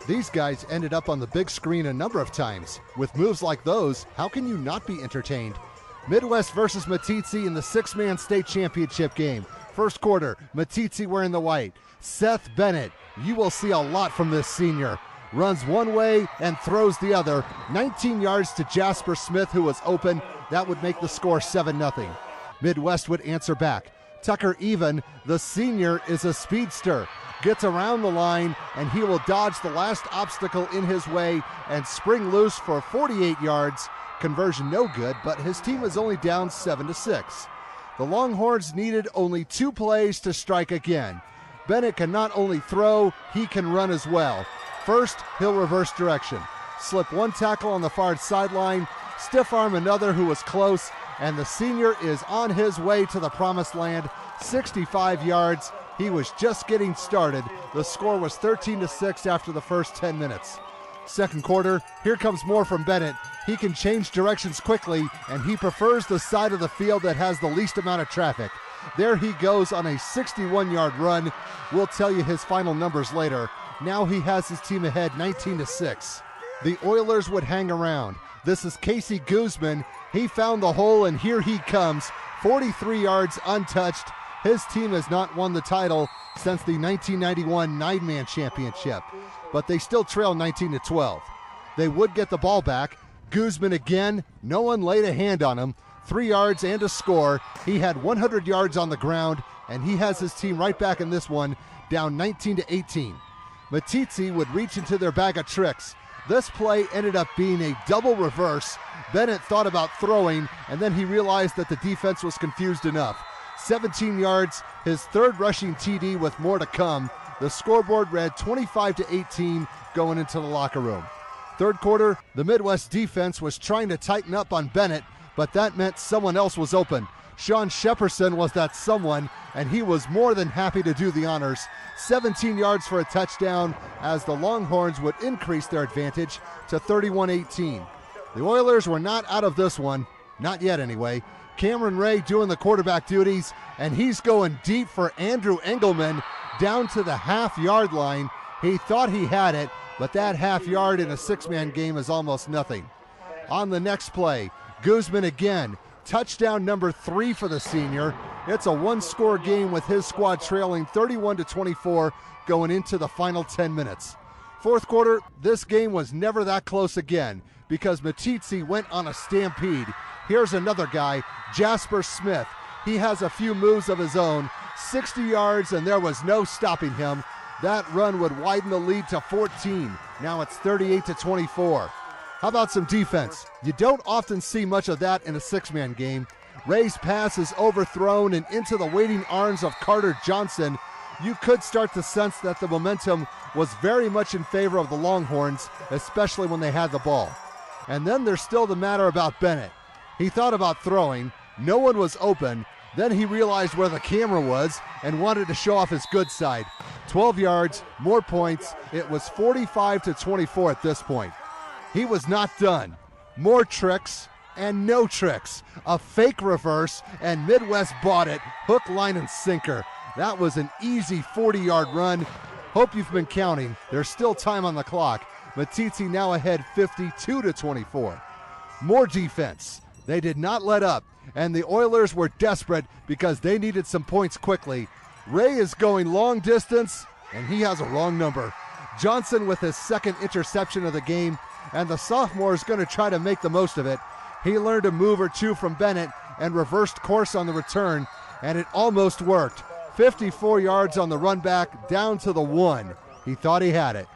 These guys ended up on the big screen a number of times. With moves like those, how can you not be entertained? Midwest versus Meeteetse in the six-man state championship game. First quarter, Meeteetse wearing the white. Seth Bennett, you will see a lot from this senior. Runs one way and throws the other. 19 yards to Jasper Smith, who was open. That would make the score 7-0. Midwest would answer back. Tucker Even, the senior, is a speedster. Gets around the line, and he will dodge the last obstacle in his way and spring loose for 48 yards. Conversion no good, but his team is only down 7-6. The Longhorns needed only 2 plays to strike again. Bennett can not only throw, he can run as well. First, he'll reverse direction. Slip one tackle on the far sideline, stiff arm another who was close, and the senior is on his way to the promised land, 65 yards. He was just getting started. The score was 13-6 after the first 10 minutes. Second quarter, here comes more from Bennett. He can change directions quickly, and he prefers the side of the field that has the least amount of traffic. There he goes on a 61-yard run. We'll tell you his final numbers later. Now he has his team ahead 19-6. The Oilers would hang around. This is Casey Guzman. He found the hole, and here he comes. 43 yards untouched. His team has not won the title since the 1991 nine-man championship, but they still trail 19-12. They would get the ball back. Guzman again, no one laid a hand on him. 3 yards and a score. He had 100 yards on the ground, and he has his team right back in this one, down 19-18. Meeteetse would reach into their bag of tricks. This play ended up being a double reverse. Bennett thought about throwing, and then he realized that the defense was confused enough. 17 yards, his third rushing TD with more to come. The scoreboard read 25-18 going into the locker room. Third quarter, the Midwest defense was trying to tighten up on Bennett, but that meant someone else was open. Sean Shepperson was that someone, and he was more than happy to do the honors. 17 yards for a touchdown as the Longhorns would increase their advantage to 31-18. The Oilers were not out of this one, not yet anyway. Cameron Ray doing the quarterback duties, and he's going deep for Andrew Engelman down to the half-yard line. He thought he had it, but that half yard in a six-man game is almost nothing. On the next play, Guzman again. Touchdown number 3 for the senior. It's a one-score game with his squad trailing 31-24 going into the final 10 minutes. Fourth quarter, this game was never that close again because Meeteetse went on a stampede. Here's another guy, Jasper Smith. He has a few moves of his own, 60 yards, and there was no stopping him. That run would widen the lead to 14. Now it's 38-24. How about some defense? You don't often see much of that in a six-man game. Ray's pass is overthrown and into the waiting arms of Carter Johnson. You could start to sense that the momentum was very much in favor of the Longhorns, especially when they had the ball. And then there's still the matter about Bennett. He thought about throwing. No one was open. Then he realized where the camera was and wanted to show off his good side. 12 yards, more points. It was 45-24 at this point. He was not done. More tricks and no tricks. A fake reverse, and Midwest bought it. Hook, line, and sinker. That was an easy 40-yard run. Hope you've been counting. There's still time on the clock. Meeteetse now ahead 52-24. More defense. They did not let up, and the Oilers were desperate because they needed some points quickly. Ray is going long distance, and he has a wrong number. Johnson with his second interception of the game, and the sophomore is going to try to make the most of it. He learned a move or two from Bennett and reversed course on the return, and it almost worked. 54 yards on the run back, down to the 1. He thought he had it.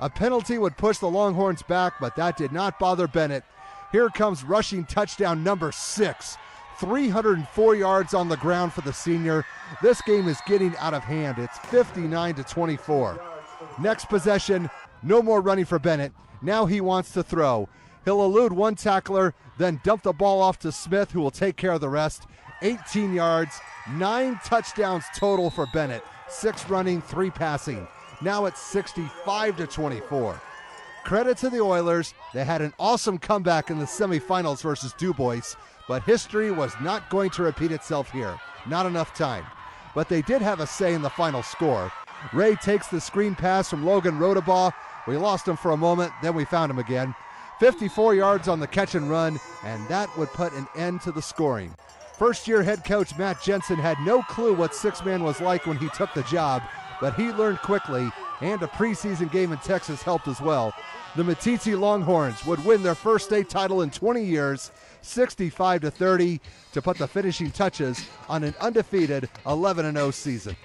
A penalty would push the Longhorns back, but that did not bother Bennett. Here comes rushing touchdown number 6. 304 yards on the ground for the senior. This game is getting out of hand. It's 59-24. Next possession, no more running for Bennett. Now he wants to throw. He'll elude one tackler, then dump the ball off to Smith, who will take care of the rest. 18 yards, 9 touchdowns total for Bennett. 6 running, 3 passing. Now it's 65-24. Credit to the Oilers. They had an awesome comeback in the semifinals versus Du Bois, but history was not going to repeat itself here. Not enough time. But they did have a say in the final score. Ray takes the screen pass from Logan Rodabaugh, We lost him for a moment, then we found him again. 54 yards on the catch and run, and that would put an end to the scoring. First-year head coach Matt Jensen had no clue what six-man was like when he took the job, but he learned quickly, and a preseason game in Texas helped as well. The Meeteetse Longhorns would win their first state title in 20 years, 65-30, to put the finishing touches on an undefeated 11-0 season.